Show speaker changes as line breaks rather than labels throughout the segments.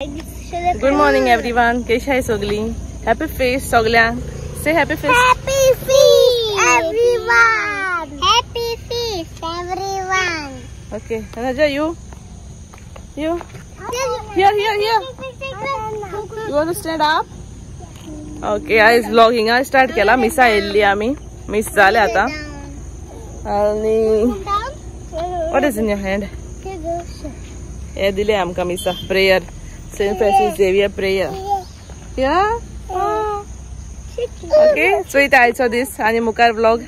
Good morning everyone. कशी आहे सगळी? हॅपी फेस्ट सगळ्यांक. से happy fest.
Happy fest everyone. Happy fest everyone.
Okay Raja, you here you want to stand up? Okay, आज vlogging आज start केला. मिसा येल्ली आम्ही. मिस झाले आता. आणि what is in your hand? हे दिले आमका मिसा. Prayer, saint Francis Xavier prayer. Yeah. Okay, so इथे आयचो दीस आणि मुखार व्लॉग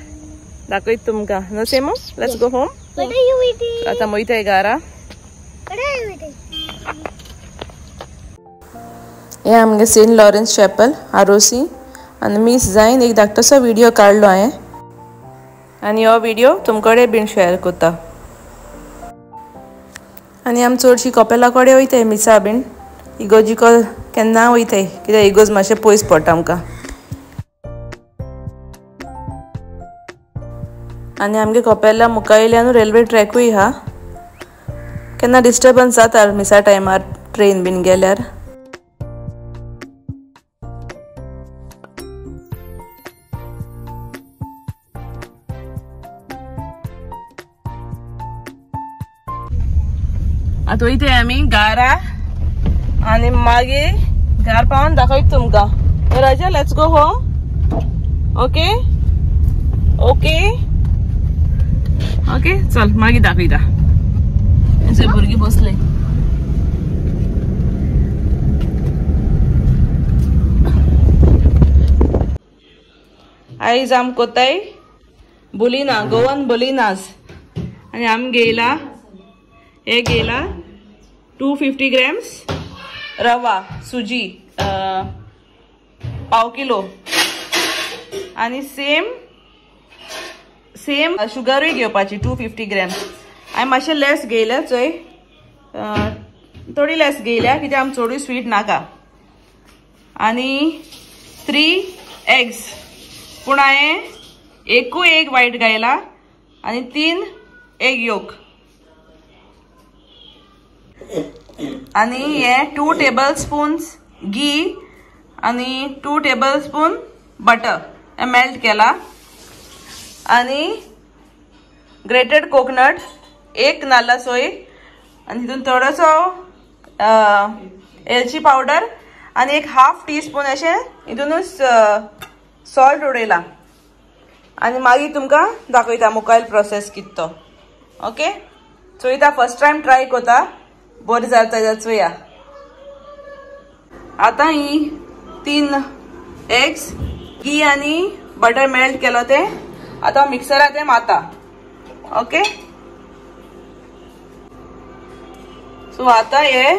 दाखयत तुमका. नो सेमो, let's go home.
What are you eating?
आता मोयताय घरा.
What are you eating?
हे आमगे सेंट लॉरेन्स चॅपल आरोसी आणि मिस जाईन एक धाकटोसो व्हिडिओ काढलो हांवें आणि हो व्हिडिओ तुमकडे बीन शेअर करता. आणि आमी चडशी कपेला कडेन वयताय मिसा बीन. इगोजिको केन्ना वयताय कित्याक इगोज मातशें पयस पडटा आमकां. आणि आमगे कपेला मुखावयल्यान रेल्वे ट्रॅकूय हा. केन्ना डिस्टर्बन्स जाता मिसा टायमार ट्रेन बीन गेल्यार. आता वयते आमी घरा आणि मागीर घर पावन दाखयत तुमका. Raja, let's go home. Okay okay okay, चल मागीर दाखयता. अशे भुरगीं बसले. आयज आम कोताय बुलिना, गोवन बुलिनास. आणि आम घेयला हे घेयला 250 ग्रॅम्स रवा सुजी, पाव किलो. आणि सेम शुगरूय घेवपाची 250 ग्रॅम्स. हांवें मातशें लेस घेयल्या चोय, थोडी लेस घेयल्या कित्याक आमकां चडूय स्वीट नाका. आणि 3 एग्स, पूण हांवें एकूय एग वायट घायला आणि 3 एग योक. आणि हे 2 टेबलस्पून्स घी आणि 2 टेबलस्पून बटर हे मेल्ट केला. आणि ग्रेटेड कोकोनट 1 नाल्ला सोय आणि तितून थोडोसो एलची पावडर आणि 1/2 टीस्पून अशें हितूनच सॉल्ट उडयला. आणि मागीर तुमकां दाखयता मुखार प्रोसेस कितें तो. ओके, सो इता फर्स्ट टायम ट्राय करता. बरें जाता जाल्यार चोया. आता ही 3 एग्स घी आणि बटर मेल्ट केलो ते आता मिक्सरात ते माता. ओके, सो आता हे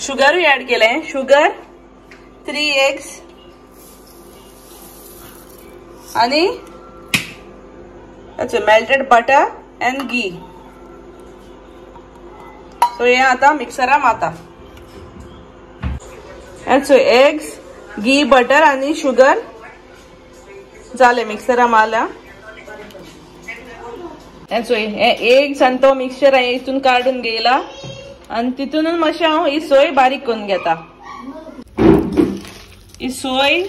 शुगरूय ऍड केलें. शुगर 3 एग्स आणि मेल्टेड बटर अँड घी. सो हे आता मिक्सरा माता. सो एग्स, घी, बटर आणि शुगर जाले मिक्सरा मारला. सो हे एग्स आणि तो मिक्सचर हांवें हितून काढून घेयला आणि तितूनच मातशें हांव ही सोय बारीक करून घेता. ही सोय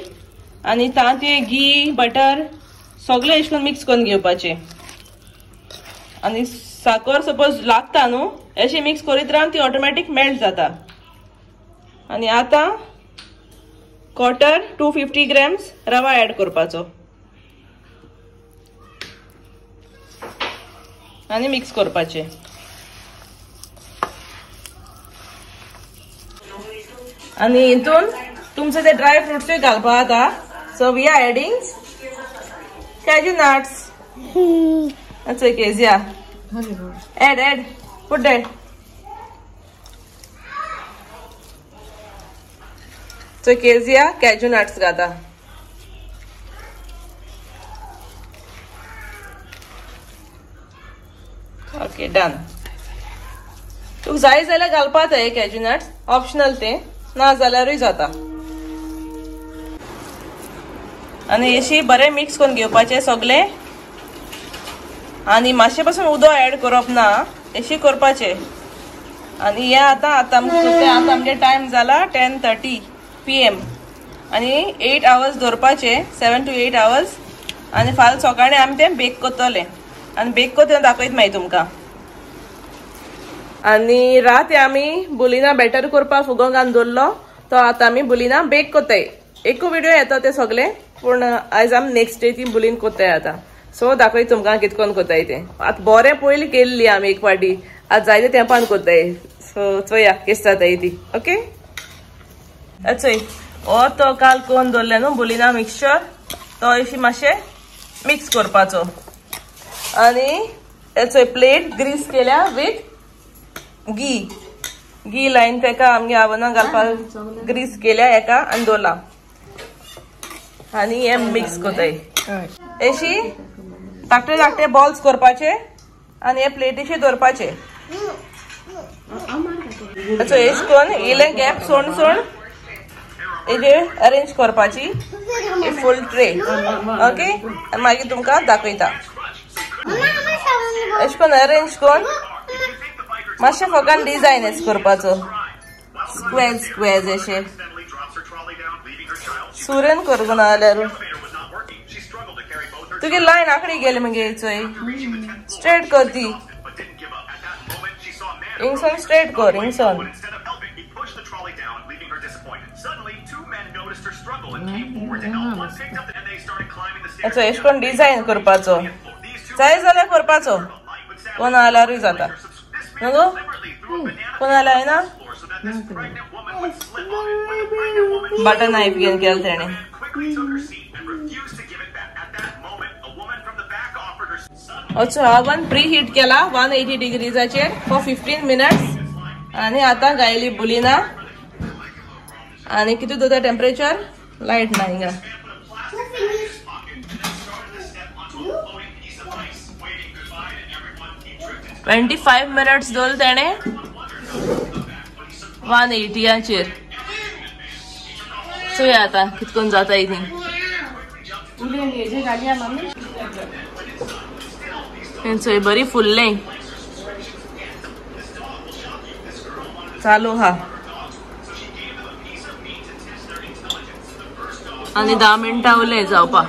आणि तांते घी बटर सगळे अशें करून मिक्स करून घेवपाचे. आणि साखर सपोज लागता न्हू अशी मिक्स करीत रावन ती ऑटोमॅटिक मेल्ट जाता. आणि आता 250 ग्रॅम्स रवा ऍड करपाचो आणि मिक्स करपाचे. आणि हितून तुमचे ते ड्राय फ्रुट्सूय घालपा जाता. So we are adding cashew nuts. That's okay, yeah. Add. Put that. So, Kezia, cashew nuts gata. Okay, done. तू जाय जाल्यार घालपाक जाय कॅज्यू नट्स, ऑप्शनल ते, ना जाल्यारूय जाता. आणि अशी बरें मिक्स करून घेवपाचे सगळे. आणि मातशें पासून उदक ऍड करप ना, अशी करपाचे. आणि हे आता आमगे टाइम जाला 10:30 PM आणि 8 hours दवरपाचे 7 to 8 hours आणि फाल सकाळी आमी ते बेक कोत्तले आणि बेक कोत्तून दाखयत मागीर तुमकां. आणि रात आमी बुलिना बॅटर करपा फुगोंक घालून दवरलो तो आतां आमी बुलिना बेक कोत्ताय. एकू व्हिडिओ येता ते सगळे पूण आयज आमी नेक्स्ट डे ती बुलीन कोत्ताय आतां. सो दाखय तुमकां कितकोन कोत्ताय ते. आतां बरें पयलीं केल्ली आमी एक फावटी आतां जायते तेंपान कोत्ताय. सो चोया केस जाताय ती. ओके चोय हो तो काल कोन दवरले न्हू बुलिना मिक्सचर तो अशी मातशें मिक्स करपाचो आणि चोय प्लेट ग्रीस केल्या विथ घी लायन तेका आमगे आवनां घालपाक ग्रीस केल्या एका आनी दवरला आणि हे मिक्स कोत्ताय. अशी धाकटे बॉल्स करपाचे आणि हे प्लेटीशी दवरपाचे. एश कोन इले गॅप सोड हेजे अरेंज करपाची फुल ट्रे. ओके मागीर तुमकां दाखयता. एश कोन अरेंज कोन मातशें फकान डिजायन एश करपाचो स्क्वेज अशें सुरेन करगो ना जाल्यार तुगे लायन आंकडी गेली मगे चोय स्ट्रेट कर ती हिंगसोन स्ट्रेट कर हिंगसोन. अच्छा एश कोन डिजायन करपाचो जाय जाल्यार करपाचो कोण आल्यारूय जाता न्हू कोण आल्या ना बटर नायफ घेवन केलं तेणे. अच्छा ओवन प्री हीट केला 180 डिग्रीजाचेर फॉर 15 minutes आणि आता गायली बुलिना आणि किती दवरता टेम्परेचर लायट ना हिंगा 25 minutes दवरल तेणे 180 चोय आता कितकोन जाता ती. चोय बरी फुल्ले चालू हा आणि 10 मिनटां उरले जावपा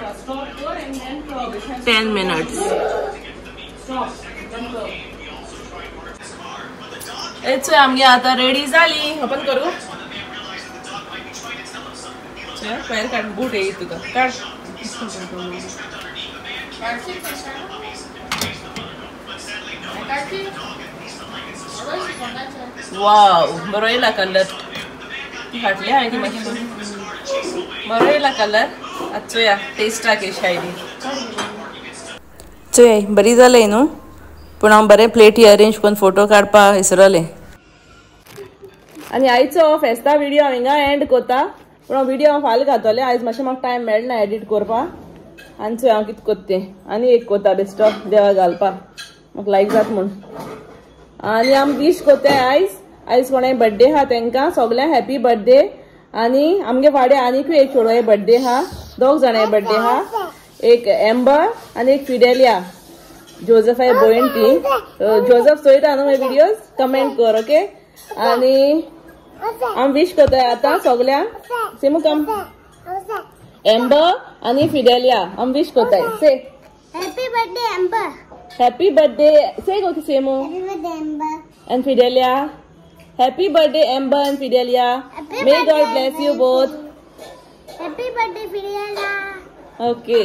10 minutes. चोय आमगे आता रेडी जाली. ओपन करू पैर काढ बूट येई तुका काढ. वाव बरो येयला कलर हाटली हांवें ती मातशी बरो येयला कलर. आतां चोया टेस्टा कशी आयली. चोय बरी जाली न्हू पूण हांव बरें प्लेटी अरेंज करून फोटो काडपा विसरलें. आनी आयचो फेस्ता व्हिडिओ हांव हिंगा एंड कोता पूण हांव व्हिडिओ हांव फाल्यां घातले. आयज मातशें म्हाका टायम मेळना एडिट करपा आनी चोय हांव कितें कोत्तें आनी एक कोता बेस्ट ऑफ देवा घालपा म्हाका लायक जाता म्हूण. आनी आमी विश कोत्ताय आयज कोणाय बर्थडे हा तेंकां सगळ्यांक हॅपी बर्थडे. आनी आमगे फाडें आनीकूय एक चेडवाय बर्थडे हा 2 जाणांचे बर्थडे हा एक एम्बर आनी एक फिडेलिया. जोसेफ आहे बोयन ती जोसेफ चोयता न्हू मागीर व्हिडिओज कमेंट कर. ओके आनी आमी विश कोत्ताय आतां सगळ्यांक सेमू कम एम्बर आनी फिडेलिया आमी विश कोत्ताय. Say
happy birthday Amber.
Happy birthday से गो सेमू and Fidelia. Happy birthday Amber and Fidelia. May God bless you both.
Happy birthday Fidelia.
Okay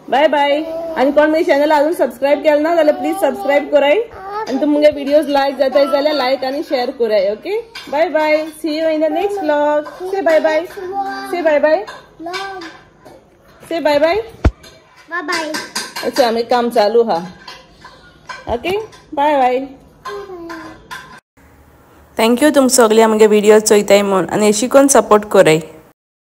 bye bye. आणि कोण माझ्या चॅनल अजून सबस्क्राईब केलं ना जाल्यार प्लीज सबस्क्राईब कराय आणि तुमगे व्हिडिओज लाईक जाताय जाल्यार लाईक आणि शेअर कराय. Okay bye bye. See you in the next vlog. Say bye bye. Say bye bye. Say bye bye.
Bye bye.
अच्छा आम्ही काम चालू हा. Okay bye bye. थँक्यू तुम सगळे आमगे व्हिडिओ चोयताय म्हूण आनी अशी कोण सपोर्ट कराय.